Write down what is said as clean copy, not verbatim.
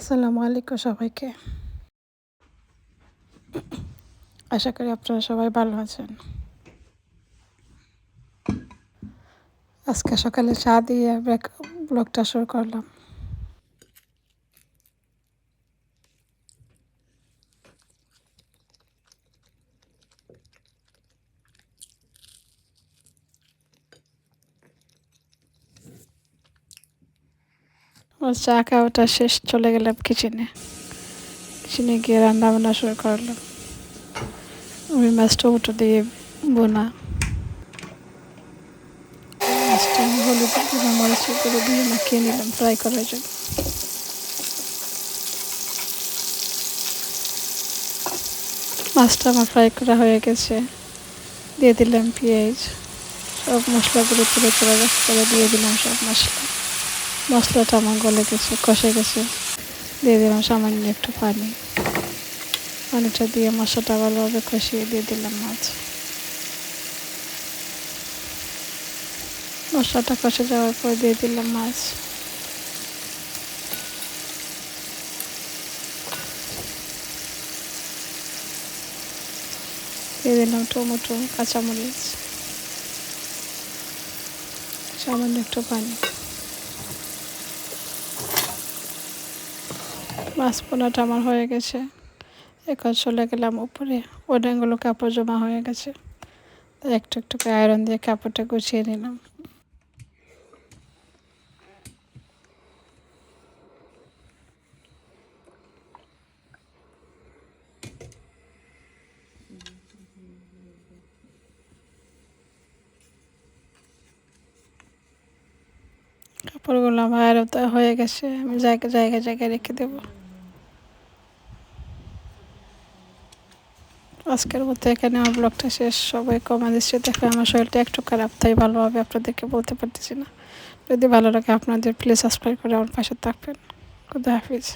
আসসালামু আলাইকুম সবাইকে। আশা করি আপনারা সবাই ভালো আছেন। আজকে সকালে চা দিয়ে ব্লগটা শুরু করলাম। আমার চা খাওয়াটা শেষ, চলে গেলাম কিচেনে। কিচেনে গিয়ে রান্না বান্না শুরু করলাম। আমি মাছ টমেটো দিয়ে বোনা। মাছটা আমি হলুদ গুঁড়ো মরিচের গুঁড়ো দিয়ে মাখিয়ে নিলাম ফ্রাই করার জন্য। মাছটা আমার ফ্রাই করা হয়ে গেছে। দিয়ে দিলাম পেঁয়াজ, সব মশলাগুলো তুলে তুলে করে দিয়ে দিলাম সব মশলা। মশলাটা আমার গলে গেছে, কষে গেছে। দিয়ে দিলাম সামান্য একটু পানি। পানিটা দিয়ে মশলাটা ভালোভাবে কষিয়ে দিয়ে দিলাম মাছ। মশলাটা কষে যাওয়ার পর দিয়ে দিলাম মাছ। দিয়ে দিলাম টমেটো, কাঁচামরিচ, সামান্য একটু পানি। মাছ পোনাটা আমার হয়ে গেছে। এখন চলে গেলাম উপরে। অনেকগুলো কাপড় জমা হয়ে গেছে, তাই একটু একটু করে আয়রন দিয়ে কাপড়টা গুছিয়ে নিলাম। কাপড়গুলো আমার আয়রন হয়ে গেছে, আমি জায়গায় জায়গায় রেখে দেবো। আজকের মতো এখানে আমার ব্লগটা শেষ। সবাই কমেন্ট দিচ্ছে, দেখে আমার শরীরটা একটু খারাপ, তাই ভালোভাবে আপনাদেরকে বলতে পারতেছি না। যদি ভালো লাগে আপনাদের প্লিজ সাবস্ক্রাইব করে আমার পাশে থাকবেন। খুদা হাফিজ।